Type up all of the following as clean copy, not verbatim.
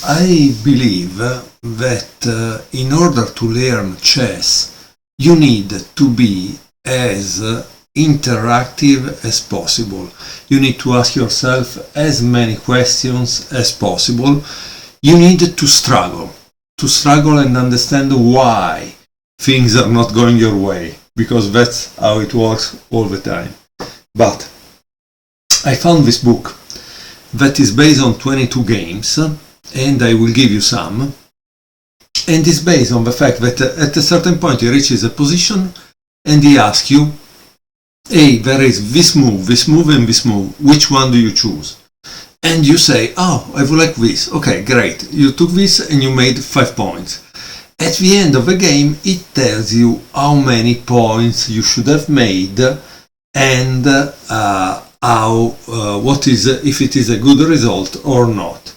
I believe that in order to learn chess, you need to be as interactive as possible. You need to ask yourself as many questions as possible. You need to struggle and understand why things are not going your way, because that's how it works all the time. But I found this book that is based on 22 games, and I will give you some, and it's based on the fact that at a certain point he reaches a position and he asks you, hey, there is this move, and this move, which one do you choose? And you say, oh, I would like this. Okay, great, you took this and you made 5 points. At the end of the game it tells you how many points you should have made and what is, if it is a good result or not.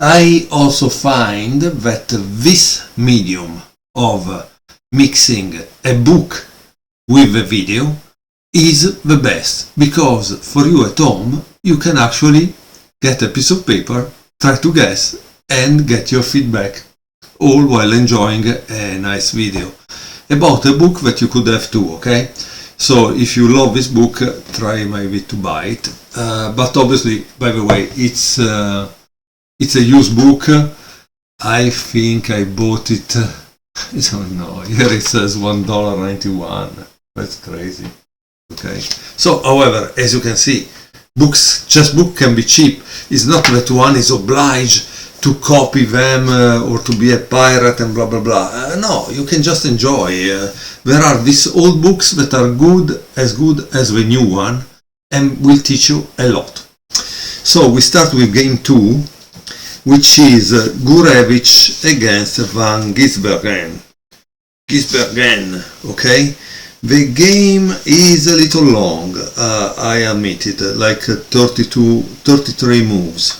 I also find that this medium of mixing a book with a video is the best, because for you at home you can actually get a piece of paper, try to guess and get your feedback, all while enjoying a nice video about a book that you could have too, okay? So if you love this book, try maybe to buy it, but obviously, by the way, it's a used book. I think I bought it, I don't know, here it says $1.91. That's crazy. Okay. So, however, as you can see, chess book can be cheap. It's not that one is obliged to copy them or to be a pirate and blah blah blah. No, you can just enjoy. There are these old books that are good as the new one and will teach you a lot. So we start with game 2, which is Gurevich against Van Gisbergen. Okay? The game is a little long, I admit it, like 33 moves.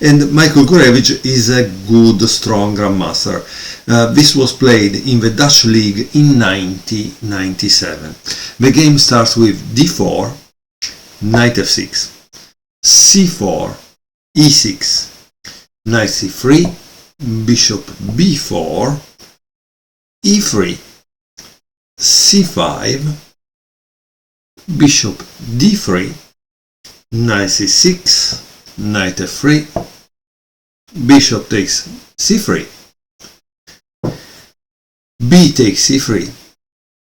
And Michael Gurevich is a good, strong grandmaster. This was played in the Dutch League in 1997. The game starts with d4, knight f6, c4, e6, knight c3, bishop b4, e3, c5, bishop d3, knight c6, knight f3, bishop takes c3, b takes c3,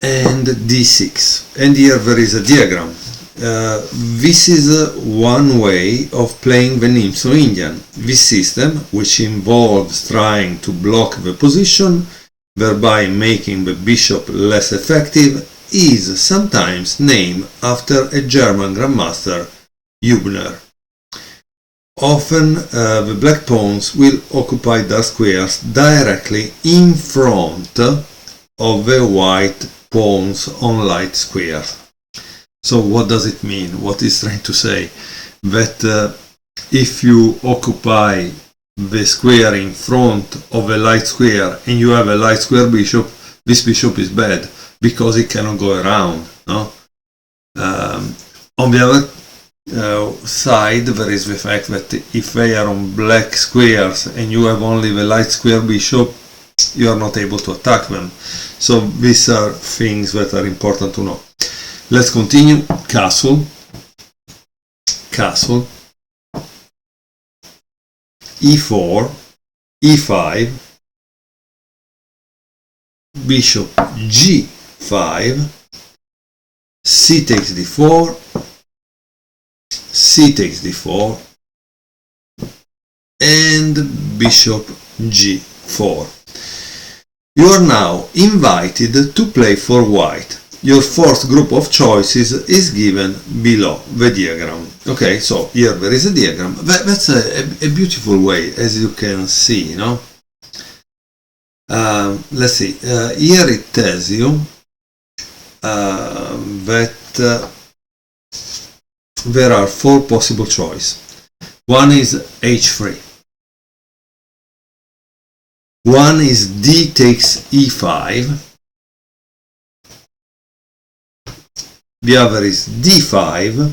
and d6. And here there is a diagram. This is one way of playing the Nimzo-Indian. This system, which involves trying to block the position, thereby making the bishop less effective, is sometimes named after a German grandmaster, Hübner. Often the black pawns will occupy dark squares directly in front of the white pawns on light squares. So what does it mean? What is trying to say? That if you occupy the square in front of a light square and you have a light square bishop, this bishop is bad because it cannot go around. No? On the other side, there is the fact that if they are on black squares and you have only the light square bishop, you are not able to attack them. So these are things that are important to know. Let's continue. Castle, e4, e5, bishop g5, c takes d4, c takes d4, and bishop g4. You are now invited to play for white. Your fourth group of choices is given below the diagram. Okay, so here there is a diagram. That's a beautiful way, as you can see, no? Let's see. Here it tells you that there are 4 possible choices. One is h3. One is d takes e5. The other is d5,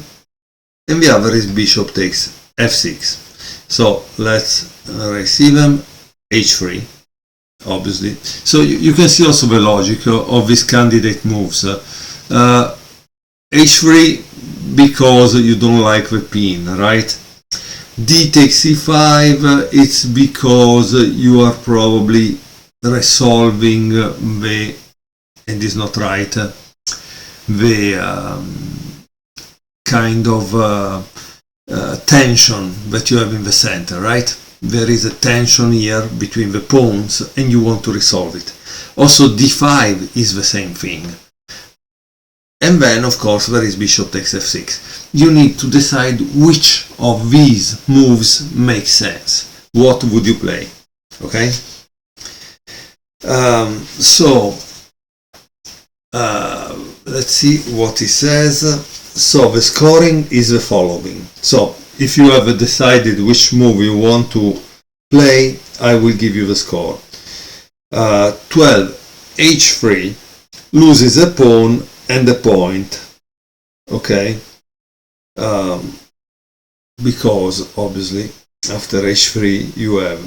and the other is bishop takes f6. So let's receive them. h3, obviously. So you can see also the logic of these candidate moves. h3 because you don't like the pin, right? D takes c5, it's because you are probably resolving the, and is not right, the kind of tension that you have in the center, right? There is a tension here between the pawns and you want to resolve it. Also d5 is the same thing. And then, of course, there is bishop takes f6. You need to decide which of these moves makes sense. What would you play? Okay? Let's see what he says. So the scoring is the following. So if you have decided which move you want to play, I will give you the score. 12 h3 loses a pawn and a point, okay, because obviously after h3 you have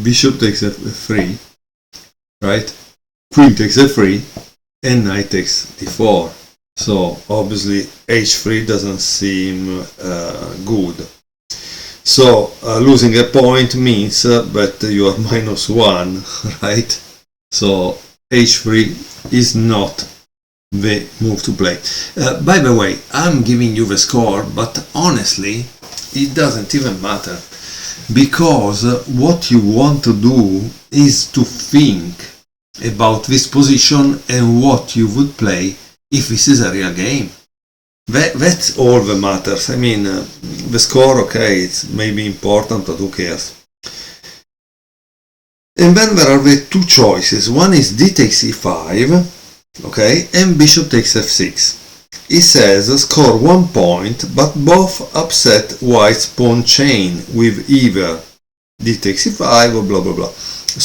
bishop takes f3, right, queen takes f3, and knight takes d4. So obviously h3 doesn't seem good. So losing a point means that you are -1, right? So h3 is not the move to play. By the way, I'm giving you the score, but honestly it doesn't even matter, because what you want to do is to think about this position and what you would play if this is a real game. That's all that matters. I mean, the score, okay, it's maybe important, but who cares? And then there are the two choices. One is d takes e5, okay, and bishop takes f6. He says score 1 point, but both upset white's pawn chain with either d takes e5 or blah blah blah.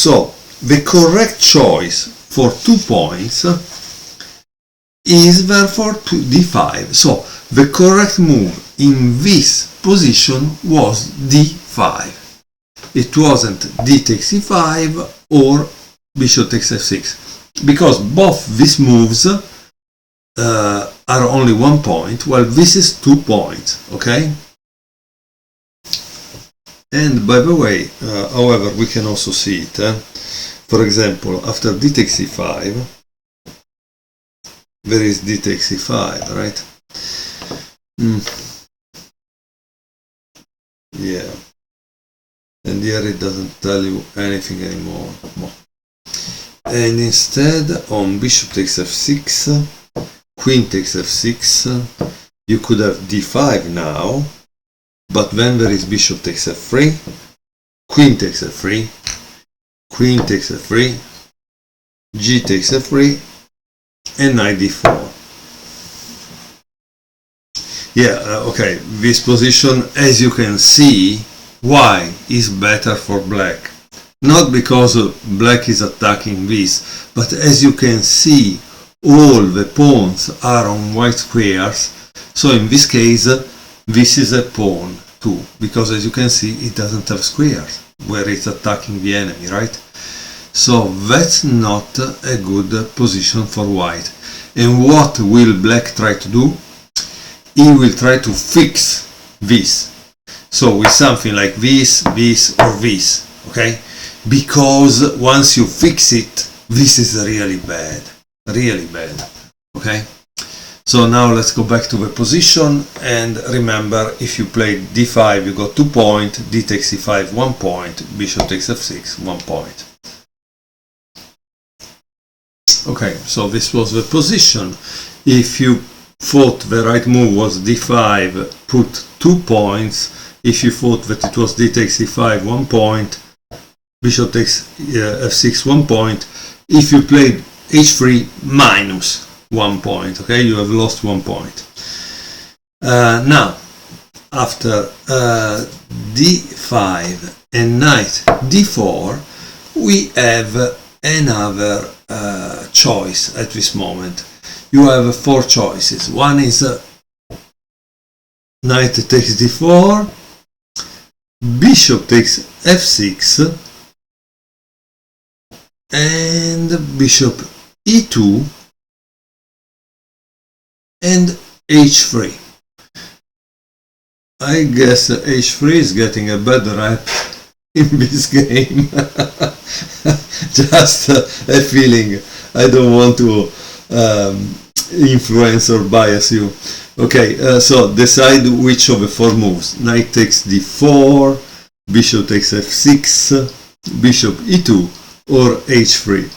So the correct choice for 2 points is therefore d5. So the correct move in this position was d5. It wasn't d takes e5 or bishop takes f6, because both these moves are only 1 point, while this is 2 points, okay? And by the way, however, we can also see it. For example, after d takes e5, there is d takes e5, right? Yeah. And here it doesn't tell you anything anymore. And instead, on bishop takes f6, queen takes f6, you could have d5 now, but then there is bishop takes f3, queen takes f3, queen takes f3, g takes f3, and knight d4. Yeah, okay, this position, as you can see, why is better for black. Not because black is attacking this, but as you can see, all the pawns are on white squares. So in this case, this is a pawn too, because as you can see, it doesn't have squares where it's attacking the enemy, right? So that's not a good position for white. And what will black try to do? He will try to fix this. So with something like this, this, or this, okay? Because once you fix it, this is really bad, okay? So now let's go back to the position, and remember, if you play d5, you got 2 points, d takes e5, 1 point, bishop takes f6, 1 point. Okay, so this was the position. If you thought the right move was d5, put 2 points. If you thought that it was d takes e5, 1 point, bishop takes f6, 1 point. If you played h3, minus 1 point, okay, you have lost 1 point. Now, after d5 and knight d4, we have another choice at this moment. You have 4 choices. One is knight takes d4, bishop takes f6, and bishop e2, and h3. I guess h3 is getting a bad rep in this game. Just a feeling. I don't want to influence or bias you. Okay, so decide which of the four moves. Knight takes d4, bishop takes f6, bishop e2, or h3.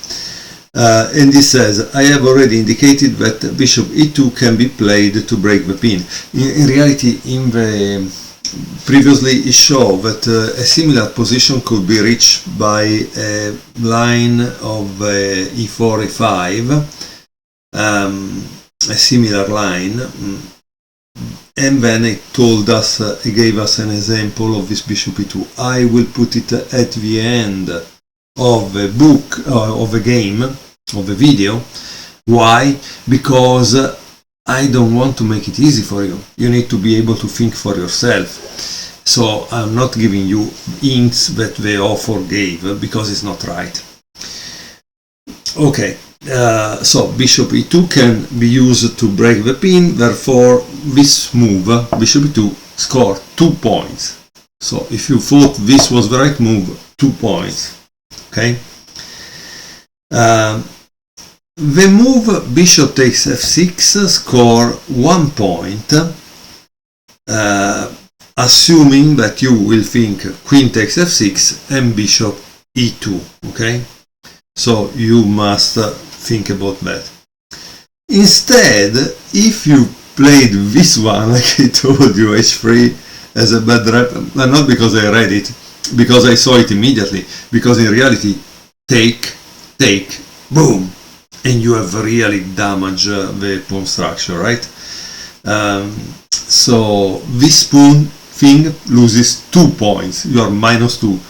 And this says, I have already indicated that bishop e2 can be played to break the pin. In reality, in the previously it showed that a similar position could be reached by a line of e4, e5, a similar line, and then it told us, it gave us an example of this bishop e2. I will put it at the end of the book, of the game, of the video. Why? Because I don't want to make it easy for you. You need to be able to think for yourself. So I'm not giving you hints that the author gave, because it's not right. Okay, so bishop e2 can be used to break the pin. Therefore, this move, bishop e2, scored 2 points. So if you thought this was the right move, 2 points. Okay. The move bishop takes f6 score 1 point, assuming that you will think queen takes f6 and bishop e2. Okay, so you must think about that. Instead, if you played this one, like I told you, h3 as a bad rep, not because I read it, because I saw it immediately, because in reality, take, boom, and you have really damaged the pawn structure, right? So this pawn thing loses 2 points, you are -2.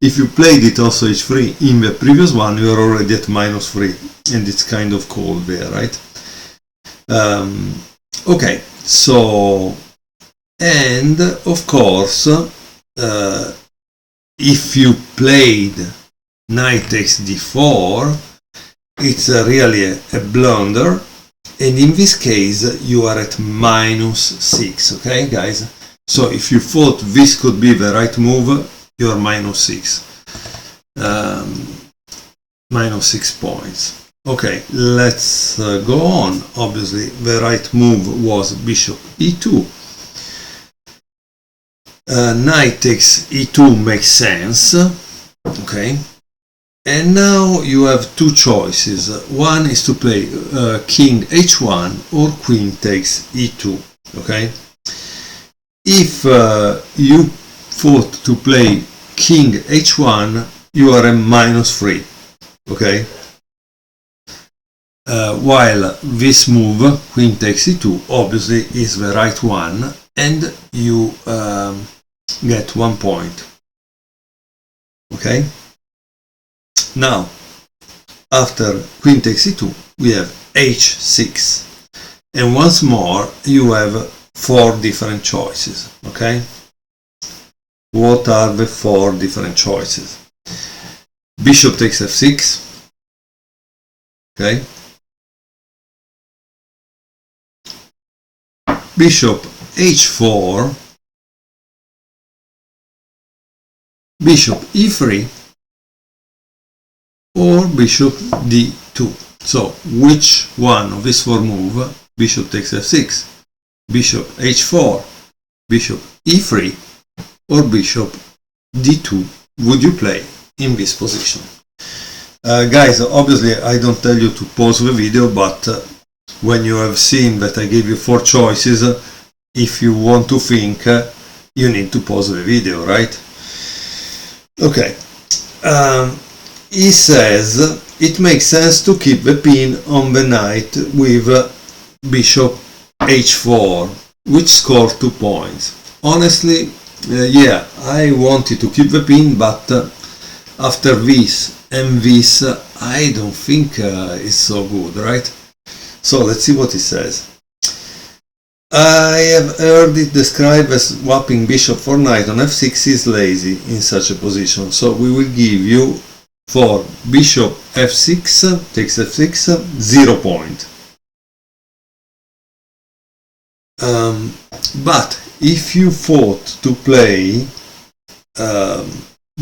If you played it also h3 in the previous one, you are already at -3, and it's kind of cold there, right? Okay, so, and of course, if you played knight takes d4, it's really a blunder, and in this case you are at -6. Okay, guys? So if you thought this could be the right move, you are -6. -6 points. Okay, let's go on. Obviously, the right move was bishop e2. Knight takes e2 makes sense. Okay. And now you have two choices. One is to play king h1 or queen takes e2. Okay. If you thought to play king h1, you are at -3. Okay. While this move, queen takes e2, obviously is the right one, and you get 1 point. Okay. Now, after queen takes e2, we have h6, and once more you have 4 different choices. Okay. What are the 4 different choices? Bishop takes f6. Okay. Bishop h4, bishop e3, or bishop d2. So, which one of these 4 moves, bishop takes f6, bishop h4, bishop e3, or bishop d2, would you play in this position? Guys, obviously I don't tell you to pause the video, but when you have seen that I gave you 4 choices, if you want to think, you need to pause the video, right? Okay. He says it makes sense to keep the pin on the knight with bishop h4, which scored 2 points. Honestly, yeah, I wanted to keep the pin, but after this and this, I don't think it's so good, right? So let's see what he says. I have heard it described as swapping bishop for knight on f6 is lazy in such a position. So we will give you for bishop f6 takes f6 0 point. But if you thought to play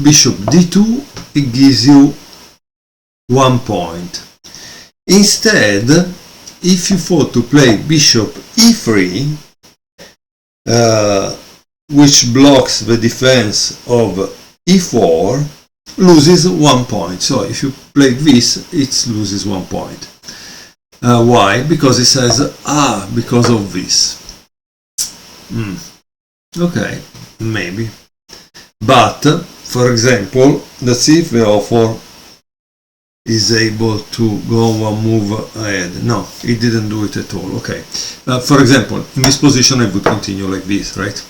bishop d2, it gives you 1 point. Instead, if you thought to play bishop e3, which blocks the defense of e4, loses 1 point. So if you played this, it loses 1 point. Why? Because it says, because of this. Okay, maybe. But, for example, let's see if the author is able to go one move ahead. No, he didn't do it at all. Okay. For example, in this position I would continue like this, right?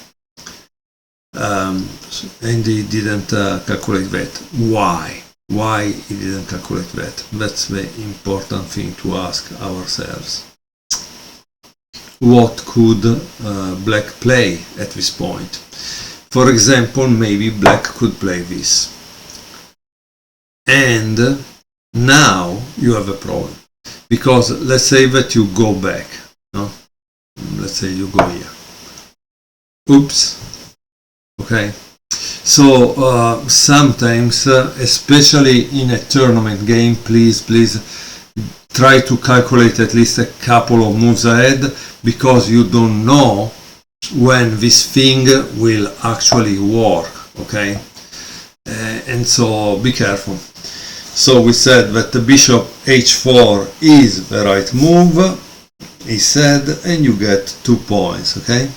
And he didn't calculate that. Why? Why he didn't calculate that? That's the important thing to ask ourselves. What could black play at this point? For example, maybe black could play this. And now you have a problem. Because let's say that you go back. No? Let's say you go here. Oops. Okay. So sometimes, especially in a tournament game, please try to calculate at least a couple of moves ahead, because you don't know when this thing will actually work. Okay, and so be careful. So we said that the bishop h4 is the right move, he said, and you get 2 points. Okay.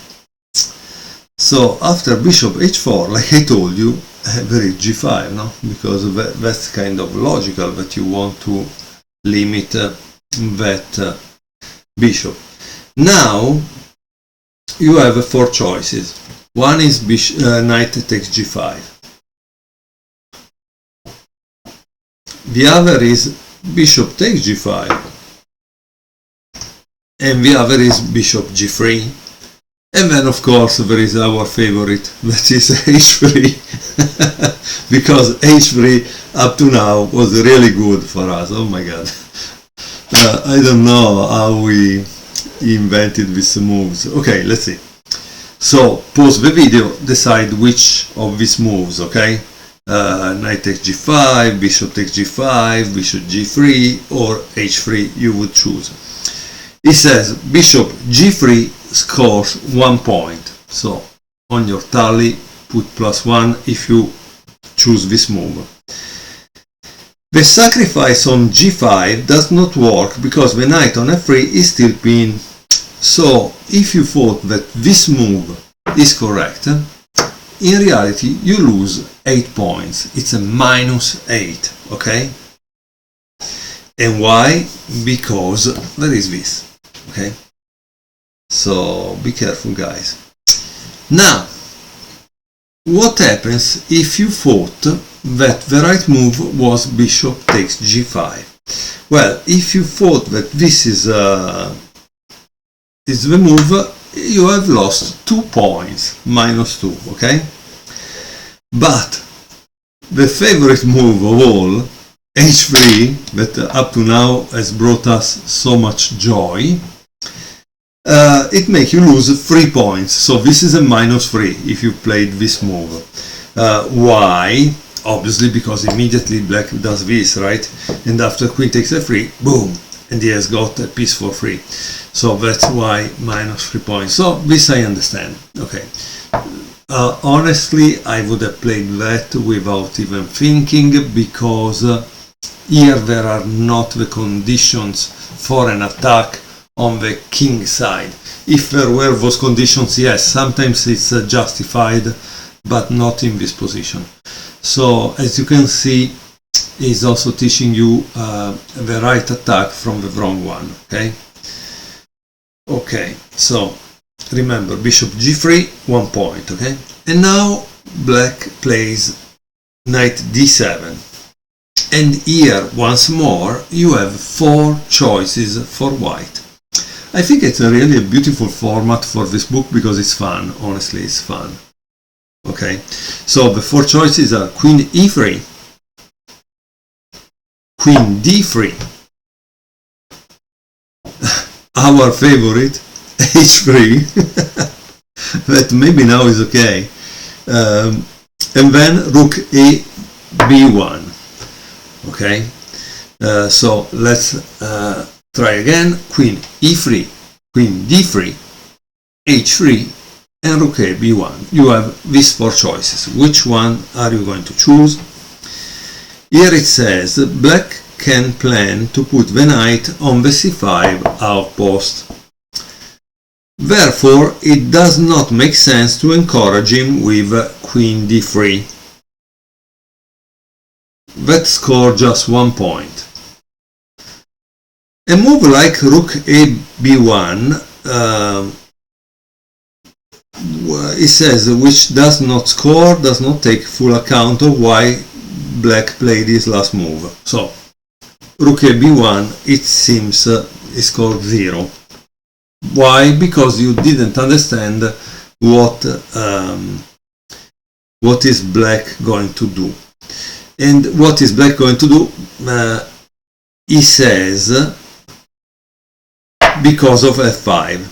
So after bishop h4, like I told you, there is g5, no? Because that's kind of logical that you want to limit that bishop. Now you have 4 choices. One is knight takes g5. The other is bishop takes g5. And the other is bishop g3. And then, of course, there is our favorite, that is h3, because h3 up to now was really good for us. Oh my god. I don't know how we invented these moves. Okay, let's see. So, pause the video, decide which of these moves, okay? Knight takes g5, bishop takes g5, bishop g3, or h3 you would choose. It says bishop g3 scores 1 point. So on your tally put +1 if you choose this move. The sacrifice on g5 does not work because the knight on f3 is still pinned. So if you thought that this move is correct, in reality you lose 8 points. It's a -8, okay? And why? Because there is this. Okay, so be careful, guys. Now, what happens if you thought that the right move was bishop takes g5? Well, if you thought that this is the move, you have lost 2 points, -2, okay? But the favorite move of all, h3, that up to now has brought us so much joy, it makes you lose 3 points. So this is a -3 if you played this move. Why? Obviously because immediately black does this, right? And after queen takes f3, boom, and he has got a piece for free. So that's why -3 points. So this I understand. Okay. Honestly, I would have played that without even thinking, because here there are not the conditions for an attack on the king side. If there were those conditions, yes, sometimes it's justified, but not in this position. So as you can see, he's also teaching you the right attack from the wrong one. Okay, so remember, bishop g3, 1 point. Okay, and now black plays knight d7, and here once more you have 4 choices for white. I think it's a really a beautiful format for this book because it's fun. Honestly, it's fun. Okay, so the four choices are Queen E3, Queen D3, our favorite H3, that maybe now is okay, and then Rook A B1. Okay, so let's try again. Queen E3, Queen D3, H3, and Rook A B1. You have these four choices. Which one are you going to choose? Here it says black can plan to put the knight on the c5 outpost. Therefore, it does not make sense to encourage him with Queen D3. That scored just 1 point. A move like Rook A B1, it says, which does not score, does not take full account of why black played his last move. So, Rook A B1, it seems, is scored 0. Why? Because you didn't understand what is black going to do. And what is black going to do? He says, because of F5.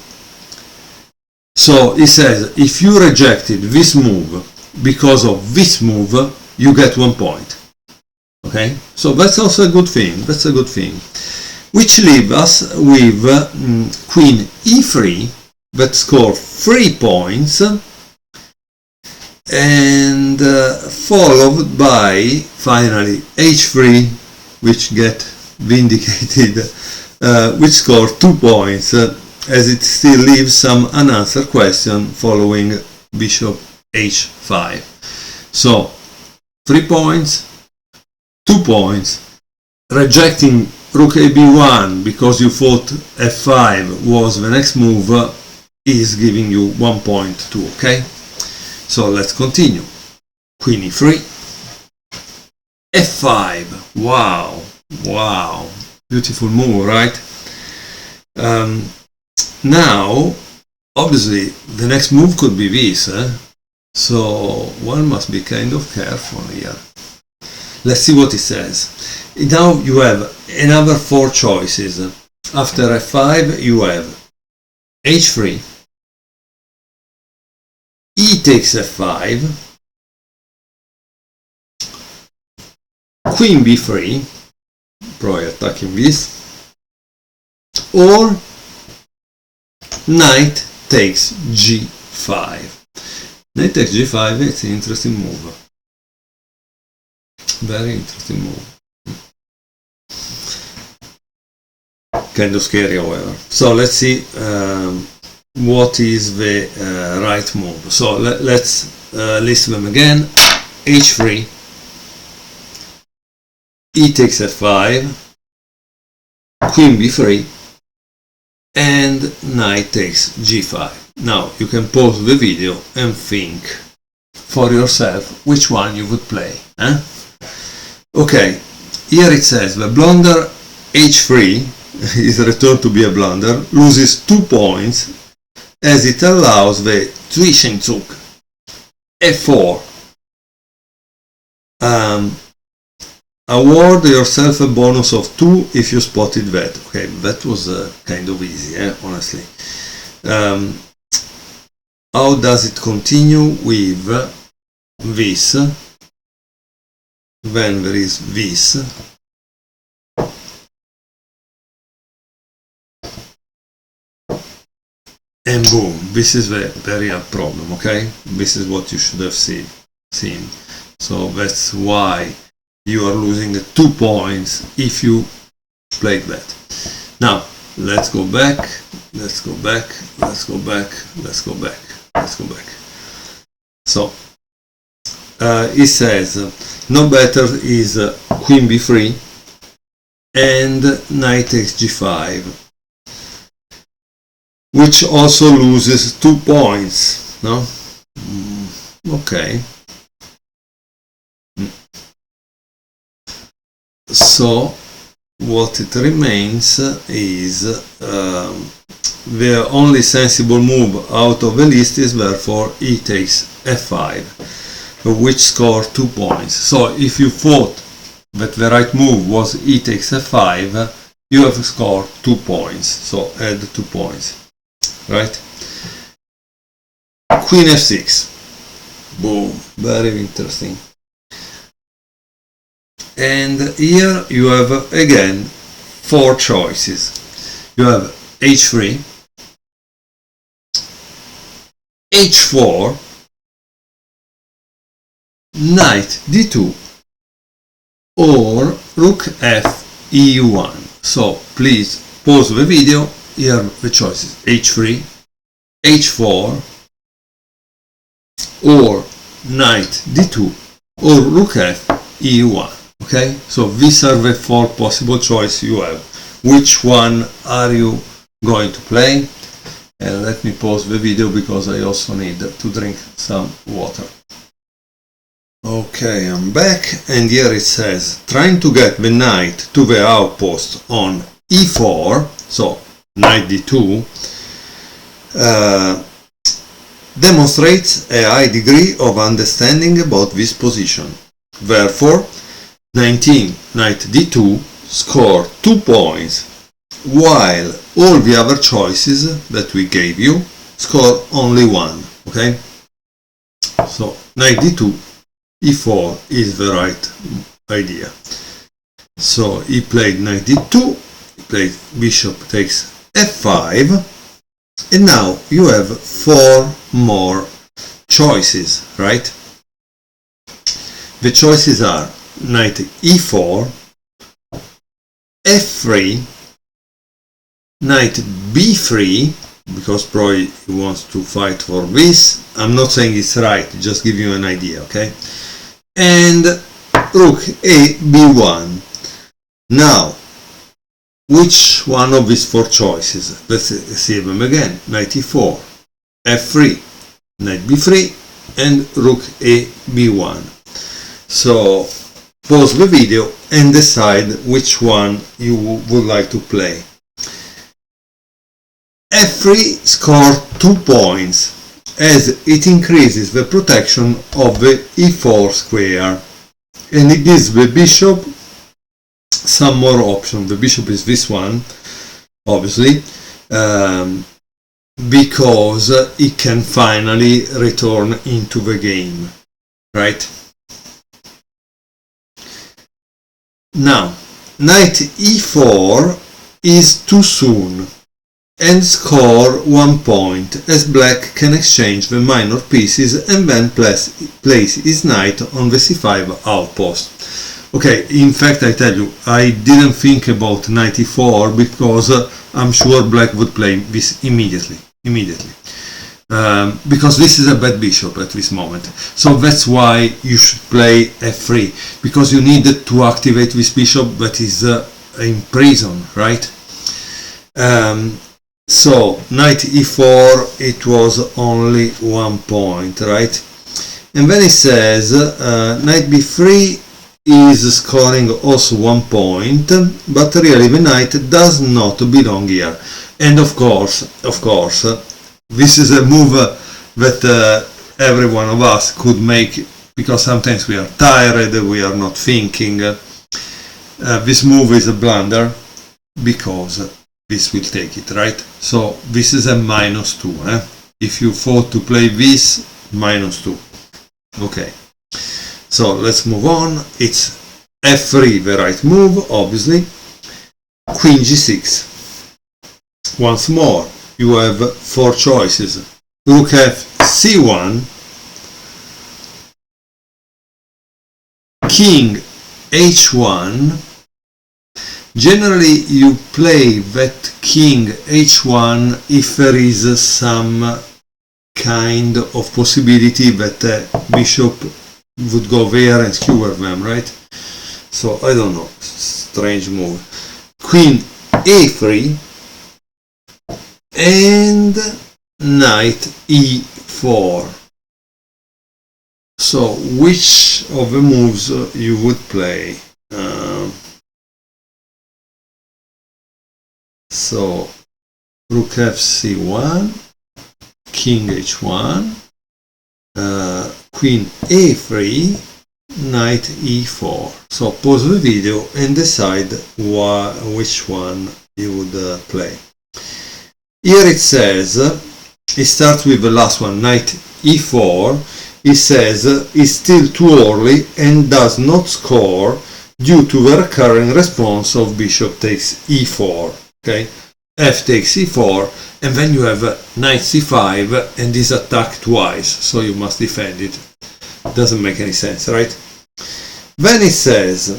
So he says, if you rejected this move because of this move, you get 1 point. Okay? So that's also a good thing. That's a good thing. Which leaves us with Queen E3 that score 3 points, and followed by finally H3, which get vindicated, which score 2 points, as it still leaves some unanswered question following Bishop H5. So 3 points, 2 points, rejecting Rook A B1 because you thought F5 was the next move is giving you 1 point too, okay? So let's continue. Queen E3, F5, wow, wow, beautiful move, right? Now, obviously, the next move could be this, so one must be kind of careful here. Let's see what it says. Now you have another 4 choices. After F5 you have H3, E takes F5, Queen B3, probably attacking this, or Knight takes G5. Knight takes G5, it's an interesting move. Very interesting move. Kind of scary, however. So let's see what is the right move. So let's list them again. H3, E takes F5, Queen B3, and Knight takes G5. Now you can pause the video and think for yourself which one you would play. Okay, here it says the blunder H3 is returned to be a blunder, loses 2 points as it allows the Zwischenzug F4. Award yourself a bonus of 2 if you spotted that. Okay, that was kind of easy, honestly. How does it continue with this? Then there is this. And boom, this is the real problem, okay? This is what you should have seen. So that's why you are losing 2 points if you played that. Now, let's go back, let's go back, let's go back, let's go back, let's go back. So, it says, no better is Queen B3 and Knight takes G5, which also loses 2 points, no? Okay. So what it remains is the only sensible move out of the list is therefore e takes f5, which score 2 points. So if you thought that the right move was e takes f5, you have scored 2 points, so add 2 points, right? Queen f6, boom, very interesting. And here you have again 4 choices. You have h3, h4, knight d2, or rook f e1. So please pause the video. Here are the choices: h3, h4, or knight d2, or rook f e1. Okay, so these are the 4 possible choices you have. Which one are you going to play? And let me pause the video because I also need to drink some water. Okay, I'm back, and here it says trying to get the knight to the outpost on e4, so knight d2, demonstrates a high degree of understanding about this position. Therefore, 19 knight d2 score 2 points, while all the other choices that we gave you score only 1. Okay, so knight d2, e4 is the right idea. So he played knight d2, he played bishop takes f5, and now you have 4 more choices, right? The choices are knight e4, f3, knight b3, because probably he wants to fight for this. I'm not saying it's right, just give you an idea, okay? And rook a b1. Now, which one of these 4 choices? Let's see them again. Knight e4, f3, knight b3, and rook a b1. So pause the video and decide which one you would like to play. f3 scored 2 points, as it increases the protection of the e4 square, and it gives the bishop some more options. The bishop is this one, obviously, because it can finally return into the game, right? Now, knight e4 is too soon and score 1 point, as black can exchange the minor pieces and then place his knight on the c5 outpost. Okay, in fact, I tell you, I didn't think about knight e4 because I'm sure black would play this immediately. Because this is a bad bishop at this moment. So that's why you should play f3, because you need to activate this bishop that is in prison, right? So knight e4, it was only 1 point, right? And then it says knight b3 is scoring also 1 point, but really the knight does not belong here. And of course, this is a move that every one of us could make, because sometimes we are tired, we are not thinking. This move is a blunder, because this will take it, right? So this is a -2. If you thought to play this, -2. Okay, so let's move on. It's f3, the right move, obviously. Queen g6. Once more, you have 4 choices. Rook f c1, king h1. Generally you play that king h1 if there is some kind of possibility that bishop would go there and skewer them, right? So I don't know, strange move. Queen a3 and knight e4. So which of the moves you would play? So rook fc1, king h1, queen a3, knight e4. So pause the video and decide which one you would play. Here it says, it starts with the last one, knight e4. It says it's still too early and does not score due to the recurring response of bishop takes e4. Okay, f takes e4, and then you have knight c5 and this attack twice, so you must defend it. Doesn't make any sense, right? Then it says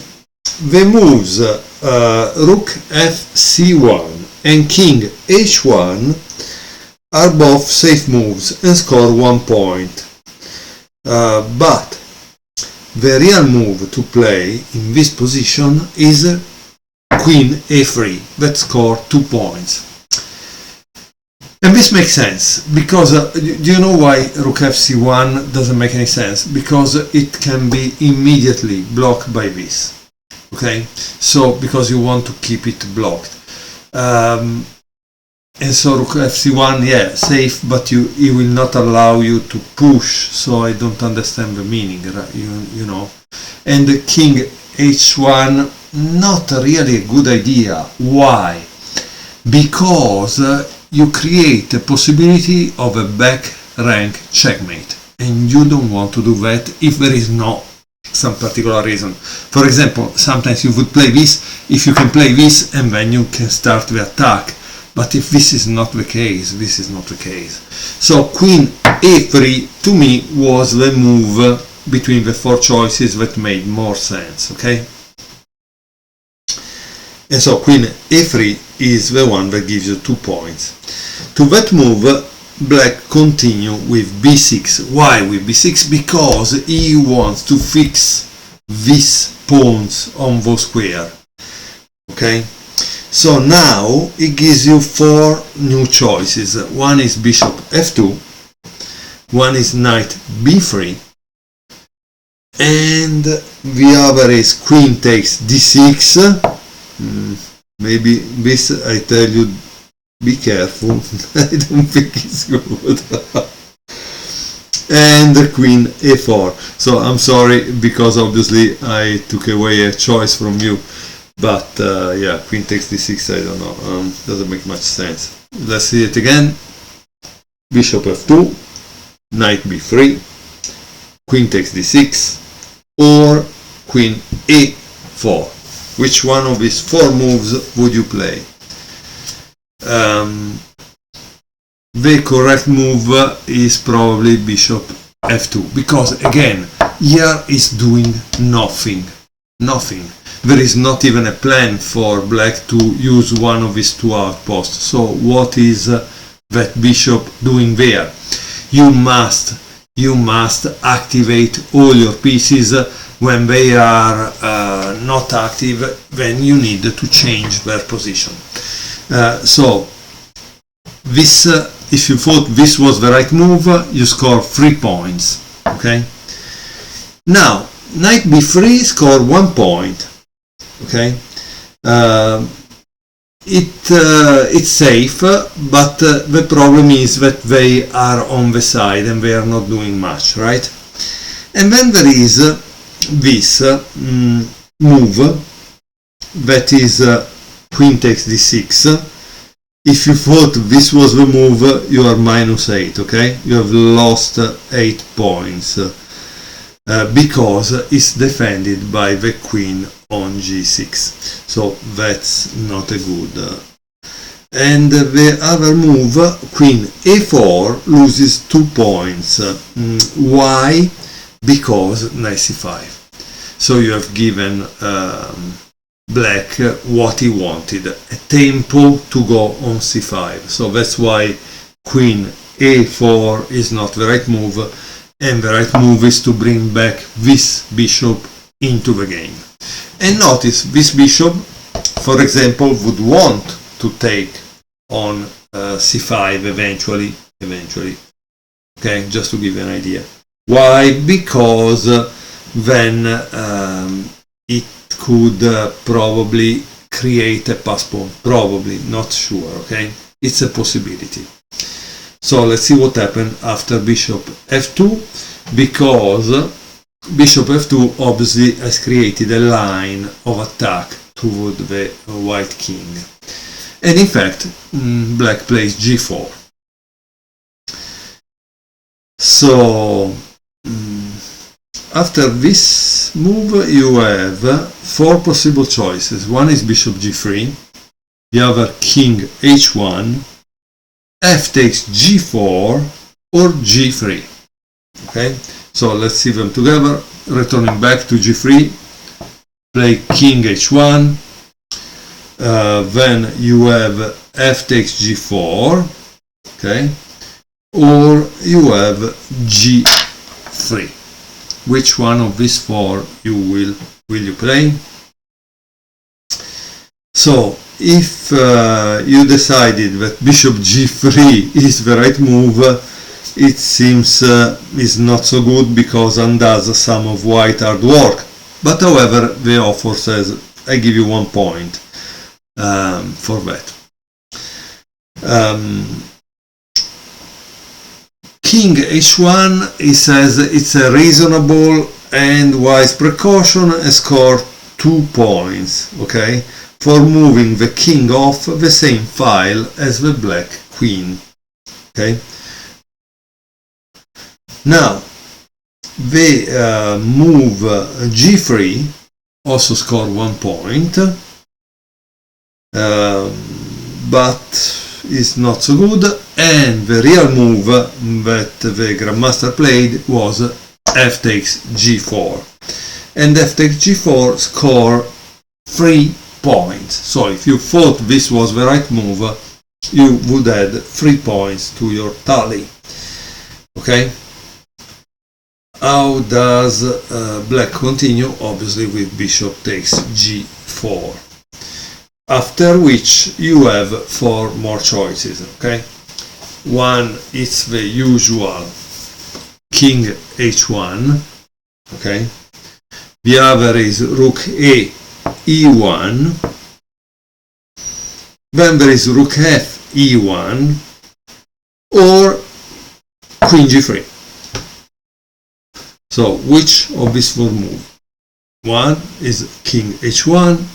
the moves rook fc1 and king h1 are both safe moves and score 1 point. But the real move to play in this position is queen a3 that score 2 points. And this makes sense because do you know why rook fc1 doesn't make any sense? Because it can be immediately blocked by this. Okay, so because you want to keep it blocked. And so rook fc1, yeah, safe, but it will not allow you to push, so I don't understand the meaning, right? You know. And the king h1, not really a good idea. Why? Because you create a possibility of a back rank checkmate, and you don't want to do that if there is no some particular reason. For example, sometimes you would play this if you can play this and then you can start the attack. But if this is not the case, this is not the case. So queen a3 to me was the move between the 4 choices that made more sense, okay? And so queen a3 is the one that gives you 2 points. To that move, black continue with b6. Why with b6? Because he wants to fix these pawns on the square, okay? So now it gives you 4 new choices. One is bishop f2, one is knight b3, and the other is queen takes d6. Maybe this, I tell you, be careful. I don't think it's good. And queen a4. So I'm sorry because obviously I took away a choice from you. But yeah, queen takes d6, I don't know, doesn't make much sense. Let's see it again. Bishop f2, knight b3, queen takes d6, or queen a4. Which one of these 4 moves would you play? The correct move is probably bishop f2, because again, here is doing nothing. There is not even a plan for black to use one of his 2 outposts. So what is that bishop doing there? You must activate all your pieces. When they are not active, then you need to change their position. So this, if you thought this was the right move, you score 3 points. Okay. Now knight b3 score 1 point. Okay, it's safe, but the problem is that they are on the side and they are not doing much, right? And then there is this move that is queen takes d6. If you thought this was the move, you are -8, okay? You have lost 8 points because it's defended by the queen on g6. So that's not a good. And the other move, queen a4, loses 2 points. Why? Because knight c5. So you have given black what he wanted, a tempo to go on c5. So that's why queen a4 is not the right move, and the right move is to bring back this bishop into the game. And notice this bishop, for example, would want to take on c5 eventually, okay, just to give you an idea. Why? Because then it could probably create a pass pawn, probably, not sure, okay? it's a possibility. So let's see what happened after bishop f2, because bishop f2 obviously has created a line of attack toward the white king. And in fact, black plays g4. So after this move you have four possible choices. One is bishop g3, the other king h1, f takes g4 or g3. Okay, so let's see them together. Returning back to g3, play king h1, then you have f takes g4, okay, or you have g3. Which one of these four will you play? So if you decided that bishop g3 is the right move, it seems is not so good because undoes some of white hard work. But however, the author says I give you 1 point for that. King h1, he says it's a reasonable and wise precaution and score 2 points, okay, for moving the king off the same file as the black queen. Okay. Now the move g3 also score 1 point, but is not so good, and the real move that the Grandmaster played was f takes g4, and f takes g4 score 3 points. So if you thought this was the right move, you would add 3 points to your tally. Okay. How does black continue? Obviously with bishop takes g4. After which you have 4 more choices, okay? One is the usual king h1, okay? The other is rook a e1, then there is rook f e1, or queen g3. So which of these 4 moves? One is king h1,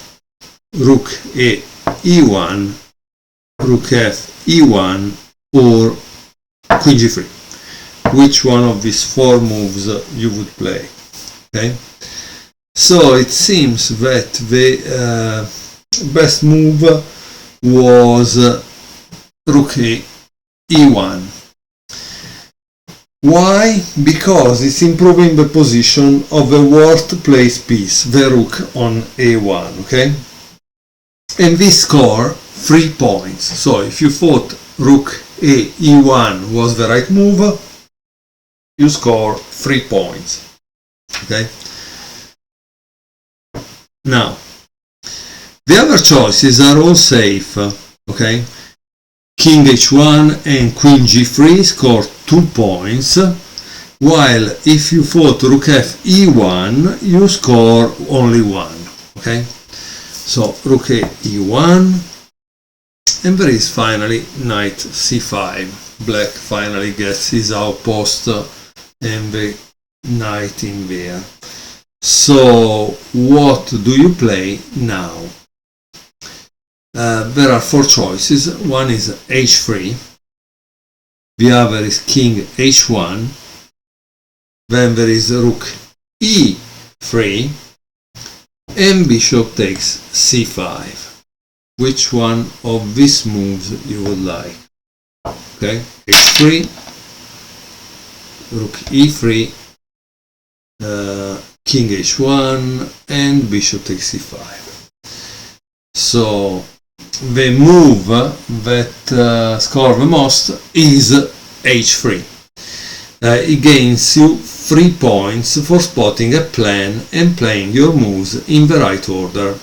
rook a e1, rook f e1, or queen g3. Which one of these 4 moves you would play? Okay. So it seems that the best move was rook a e1. Why? Because it's improving the position of the worst placed piece, the rook on a1, okay? And this score 3 points. So if you thought rook a e1 was the right move, you score 3 points. Okay? Now, the other choices are all safe. Okay? King h1 and queen g3 score 2 points, while if you thought rook f e1, you score only 1. Okay? So rook a e1, and there is finally knight c5. Black finally gets his outpost and the knight in there. So what do you play now? There are 4 choices. One is h3, the other is king h1, then there is rook e3, and bishop takes c5. Which one of these moves you would like? Okay, h3, rook e3, king h1, and bishop takes c5. So the move that scores the most is h3. It gains you 3 points for spotting a plan and playing your moves in the right order.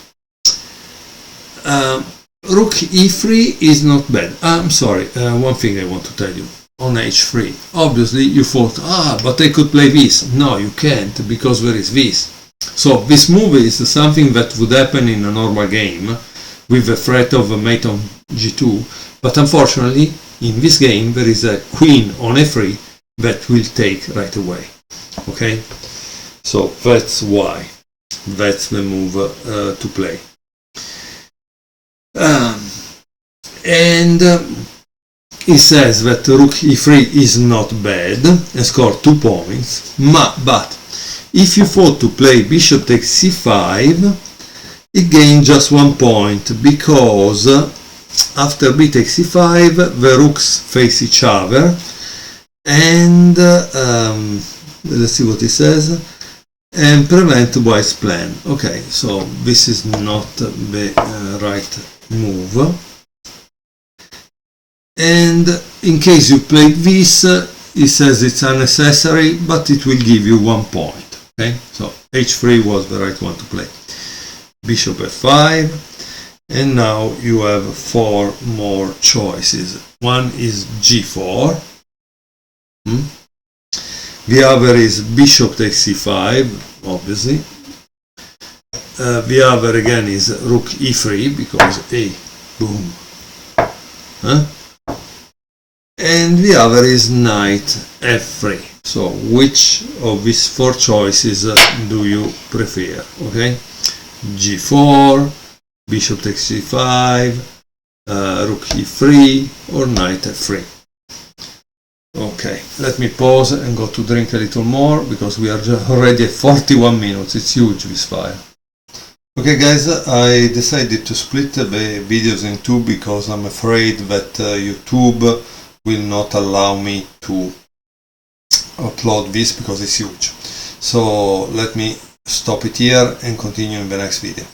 Rook e3 is not bad. I'm sorry, one thing I want to tell you. On h3, obviously you thought, but I could play this. No, you can't, because there is this. So this move is something that would happen in a normal game with the threat of a mate on g2, But unfortunately, in this game, there is a queen on a3 that will take right away. Okay, so that's why. That's the move to play. He says that rook e3 is not bad and score 2 points, but if you thought to play bishop takes c5, it gains just 1 point, because after b takes c5 the rooks face each other, and let's see what he says, and prevent white's plan. Okay, so this is not the right move. And in case you played this, he says it's unnecessary, but it will give you 1 point. Okay, so h3 was the right one to play. Bishop f5, and now you have 4 more choices. One is g4. The other is bishop takes c5, obviously. The other again is rook e3, because boom. And the other is knight f3. So which of these 4 choices do you prefer? Okay, g4, bishop takes c5, rook e3, or knight f3. Okay, let me pause and go to drink a little more, because we are already at 41 minutes. It's huge, this file. Okay guys, I decided to split the videos in 2 because I'm afraid that YouTube will not allow me to upload this because it's huge. So let me stop it here and continue in the next video.